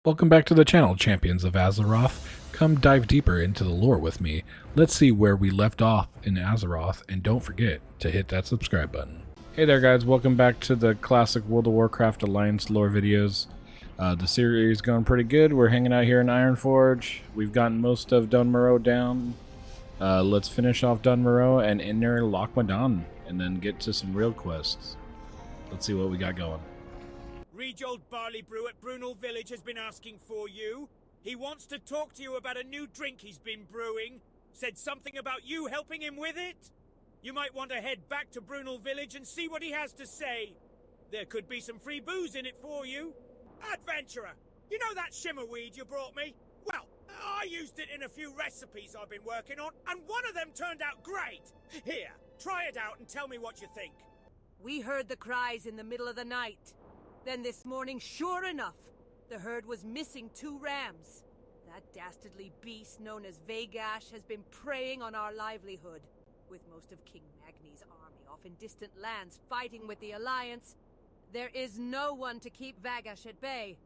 Welcome back to the channel, champions of Azeroth. Come dive deeper into the lore with me. Let's see where we left off in Azeroth, and don't forget to hit that subscribe button. Hey there guys, welcome back to the classic World of Warcraft Alliance lore videos. The series is going pretty good. We're hanging out here in Ironforge. We've gotten most of Dun Morrow down. Let's finish off Dun Morrow and enter Lochmadan, and then get to some real quests. Let's see what we got going. Reg old Barley Brew at Brunel Village has been asking for you. He wants to talk to you about a new drink he's been brewing. Said something about you helping him with it. You might want to head back to Brunel Village and see what he has to say. There could be some free booze in it for you. Adventurer, you know that shimmer weed you brought me? Well, I used it in a few recipes I've been working on, and one of them turned out great. Here, try it out and tell me what you think. We heard the cries in the middle of the night. Then this morning, sure enough, the herd was missing 2 rams. That dastardly beast known as Vagash has been preying on our livelihood. With most of King Magni's army off in distant lands fighting with the Alliance, there is no one to keep Vagash at bay.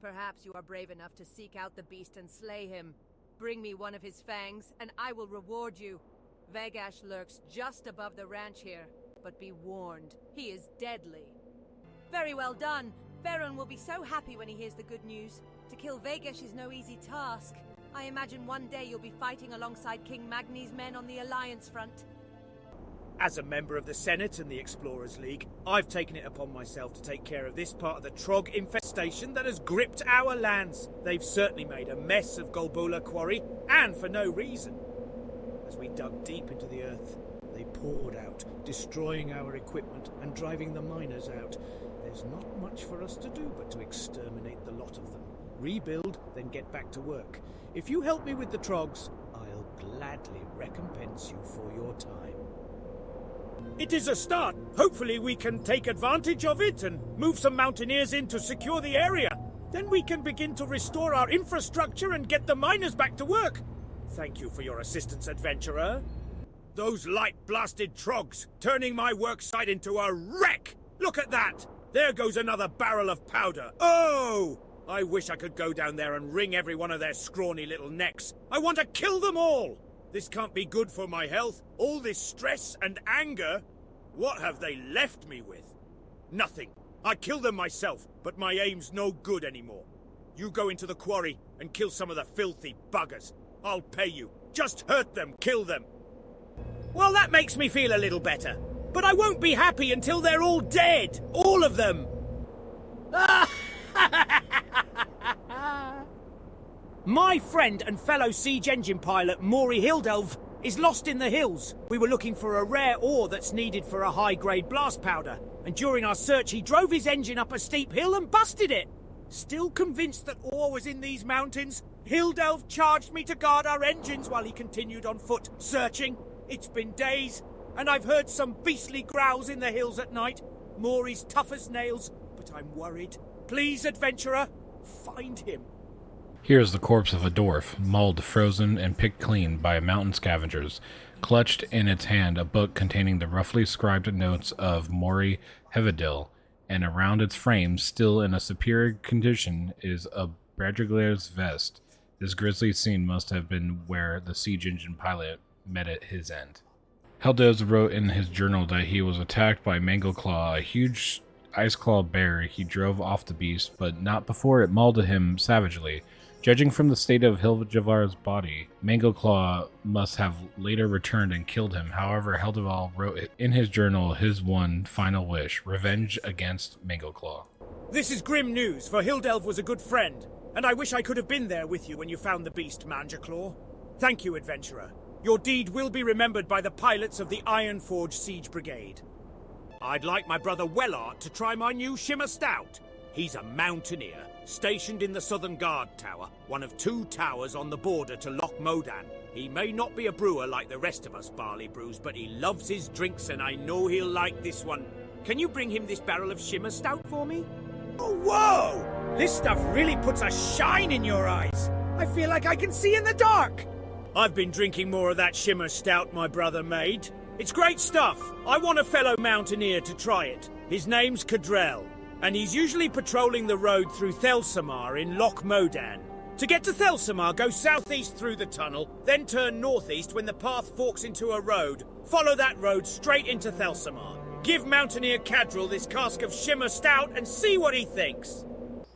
Perhaps you are brave enough to seek out the beast and slay him. Bring me one of his fangs, and I will reward you. Vagash lurks just above the ranch here, but be warned, he is deadly. Very well done. Veron will be so happy when he hears the good news. To kill Vagash is no easy task. I imagine one day you'll be fighting alongside King Magni's men on the Alliance front. As a member of the Senate and the Explorers League, I've taken it upon myself to take care of this part of the Trog infestation that has gripped our lands. They've certainly made a mess of Golbula Quarry, and for no reason. As we dug deep into the earth, they poured out, destroying our equipment and driving the miners out. There's not much for us to do but to exterminate the lot of them. Rebuild, then get back to work. If you help me with the Trogs, I'll gladly recompense you for your time. It is a start. Hopefully we can take advantage of it and move some mountaineers in to secure the area. Then we can begin to restore our infrastructure and get the miners back to work. Thank you for your assistance, adventurer. Those light-blasted Trogs, turning my worksite into a wreck! Look at that! There goes another barrel of powder. Oh! I wish I could go down there and wring every one of their scrawny little necks. I want to kill them all! This can't be good for my health. All this stress and anger. What have they left me with? Nothing. I killed them myself, but my aim's no good anymore. You go into the quarry and kill some of the filthy buggers. I'll pay you. Just hurt them, kill them. Well, that makes me feel a little better. But I won't be happy until they're all dead. All of them. My friend and fellow siege engine pilot, Maury Hildelv, is lost in the hills. We were looking for a rare ore that's needed for a high-grade blast powder. And during our search, he drove his engine up a steep hill and busted it. Still convinced that ore was in these mountains, Hildelv charged me to guard our engines while he continued on foot, searching. It's been days, and I've heard some beastly growls in the hills at night. Maury's tough as nails, but I'm worried. Please, adventurer, find him. Here is the corpse of a dwarf, mauled, frozen, and picked clean by mountain scavengers. Clutched in its hand a book containing the roughly scribed notes of Maury Hevedil, and around its frame, still in a superior condition, is a Bradriglair's vest. This grisly scene must have been where the siege engine pilot met at his end. Heldez wrote in his journal that he was attacked by Mangleclaw, a huge ice-claw bear. He drove off the beast, but not before it mauled him savagely. Judging from the state of Hildevar's body, Mangleclaw must have later returned and killed him. However, Hildevar wrote in his journal his one final wish, revenge against Mangleclaw. This is grim news, for Hildelv was a good friend, and I wish I could have been there with you when you found the beast, Mangerclaw. Thank you, adventurer. Your deed will be remembered by the pilots of the Ironforge Siege Brigade. I'd like my brother Wellart to try my new Shimmer Stout. He's a mountaineer, stationed in the Southern Guard Tower, one of 2 towers on the border to Lochmadan. He may not be a brewer like the rest of us Barley Brews, but he loves his drinks, and I know he'll like this one. Can you bring him this barrel of Shimmer Stout for me? Oh, whoa! This stuff really puts a shine in your eyes. I feel like I can see in the dark. I've been drinking more of that Shimmer Stout my brother made. It's great stuff. I want a fellow mountaineer to try it. His name's Cadrell. and he's usually patrolling the road through Thelsamar in Loch Modan. To get to Thelsamar, go southeast through the tunnel, then turn northeast when the path forks into a road. Follow that road straight into Thelsamar. Give Mountaineer Cadril this cask of Shimmer Stout and see what he thinks.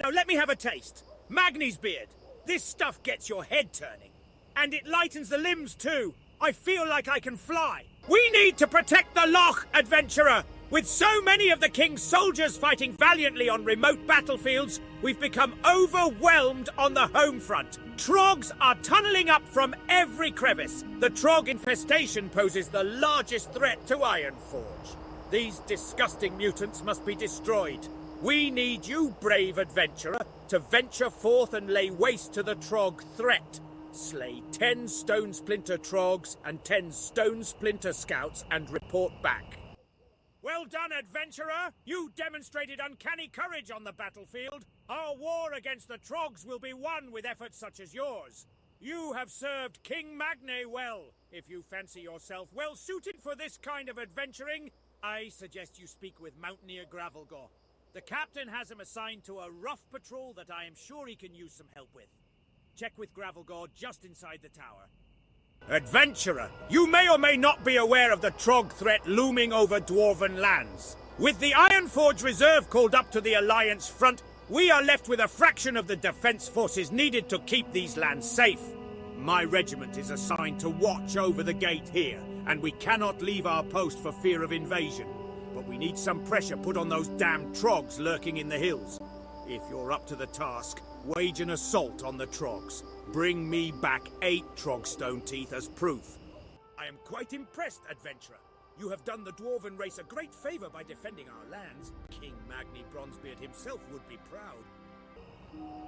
Now let me have a taste. Magni's beard. This stuff gets your head turning. And it lightens the limbs too. I feel like I can fly. We need to protect the Loch, adventurer! With so many of the King's soldiers fighting valiantly on remote battlefields, we've become overwhelmed on the home front. Trogs are tunneling up from every crevice. The Trog infestation poses the largest threat to Ironforge. These disgusting mutants must be destroyed. We need you, brave adventurer, to venture forth and lay waste to the Trog threat. Slay 10 Stone Splinter Trogs and 10 Stone Splinter Scouts and report back. Well done, adventurer! You demonstrated uncanny courage on the battlefield. Our war against the Trogs will be won with efforts such as yours. You have served King Magne well. If you fancy yourself well suited for this kind of adventuring, I suggest you speak with Mountaineer Gravelgore. The captain has him assigned to a rough patrol that I am sure he can use some help with. Check with Gravelgore just inside the tower. Adventurer, you may or may not be aware of the Trog threat looming over Dwarven lands. With the Ironforge Reserve called up to the Alliance front, we are left with a fraction of the defense forces needed to keep these lands safe. My regiment is assigned to watch over the gate here, and we cannot leave our post for fear of invasion. But we need some pressure put on those damn Trogs lurking in the hills. If you're up to the task, wage an assault on the Trogs. Bring me back 8 Trogstone teeth as proof. I am quite impressed, adventurer. You have done the Dwarven race a great favor by defending our lands. King Magni Bronzebeard himself would be proud.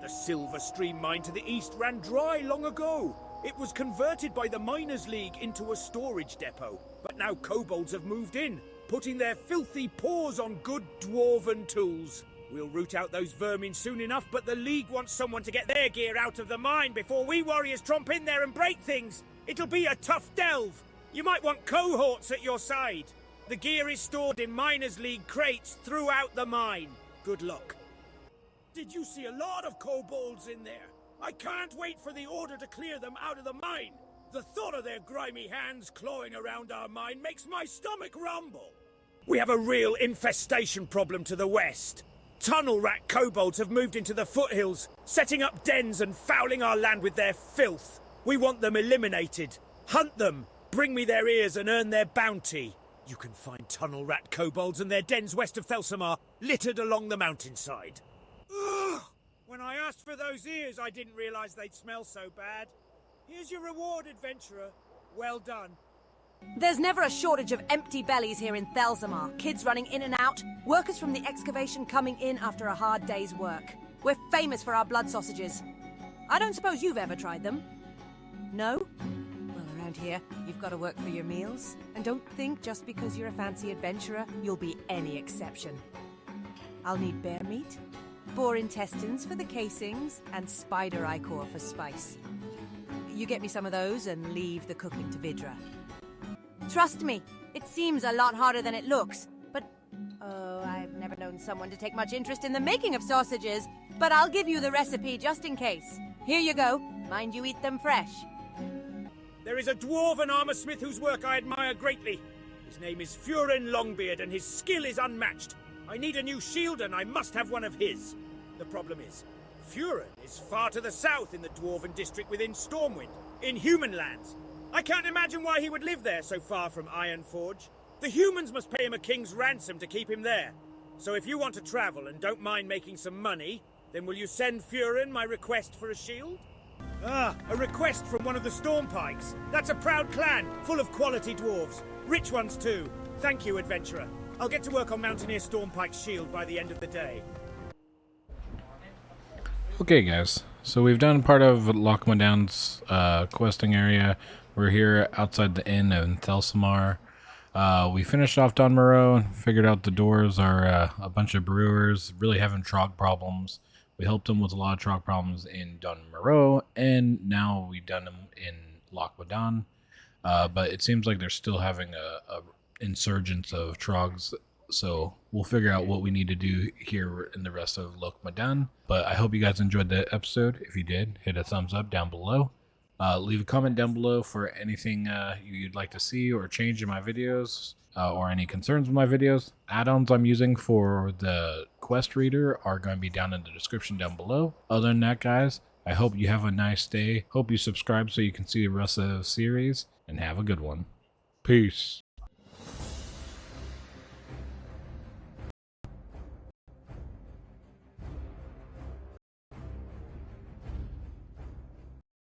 The Silver Stream mine to the east ran dry long ago. It was converted by the Miners' League into a storage depot. But now kobolds have moved in, putting their filthy paws on good Dwarven tools. We'll root out those vermin soon enough, but the League wants someone to get their gear out of the mine before we warriors tromp in there and break things. It'll be a tough delve. You might want cohorts at your side. The gear is stored in Miners' League crates throughout the mine. Good luck. Did you see a lot of kobolds in there? I can't wait for the order to clear them out of the mine. The thought of their grimy hands clawing around our mine makes my stomach rumble. We have a real infestation problem to the west. Tunnel rat kobolds have moved into the foothills, setting up dens and fouling our land with their filth. We want them eliminated. Hunt them, bring me their ears and earn their bounty. You can find tunnel rat kobolds and their dens west of Thelsamar, littered along the mountainside. Ugh! When I asked for those ears, I didn't realize they'd smell so bad. Here's your reward, adventurer. Well done. There's never a shortage of empty bellies here in Thelsamar. Kids running in and out, workers from the excavation coming in after a hard day's work. We're famous for our blood sausages. I don't suppose you've ever tried them? No? Well, around here, you've got to work for your meals. And don't think just because you're a fancy adventurer, you'll be any exception. I'll need bear meat, boar intestines for the casings, and spider ichor for spice. You get me some of those and leave the cooking to Vidra. Trust me, it seems a lot harder than it looks, but... Oh, I've never known someone to take much interest in the making of sausages, but I'll give you the recipe just in case. Here you go. Mind you eat them fresh. There is a dwarven armorsmith whose work I admire greatly. His name is Furin Longbeard, and his skill is unmatched. I need a new shield, and I must have one of his. The problem is, Furin is far to the south in the dwarven district within Stormwind, in human lands. I can't imagine why he would live there so far from Ironforge. The humans must pay him a king's ransom to keep him there. So if you want to travel and don't mind making some money, then will you send Furin my request for a shield? Ah, a request from one of the Stormpikes. That's a proud clan, full of quality dwarves. Rich ones too. Thank you, adventurer. I'll get to work on Mountaineer Stormpike's shield by the end of the day. Okay, guys. So we've done part of Loch Modan's questing area. We're here outside the inn in Thelsamar. We finished off Don Moreau and figured out the doors are a bunch of brewers really having trog problems. We helped them with a lot of trog problems in Don Moreau, and now we've done them in Loch Modan. But it seems like they're still having a insurgence of trogs So we'll figure out what we need to do here in the rest of Lokmadan. But I hope you guys enjoyed the episode. If you did, hit a thumbs up down below. Leave a comment down below for anything you'd like to see or change in my videos, or any concerns with my videos. Add-ons I'm using for the quest reader are going to be down in the description down below. Other than that, guys, I hope you have a nice day. Hope you subscribe so you can see the rest of the series, and have a good one. Peace.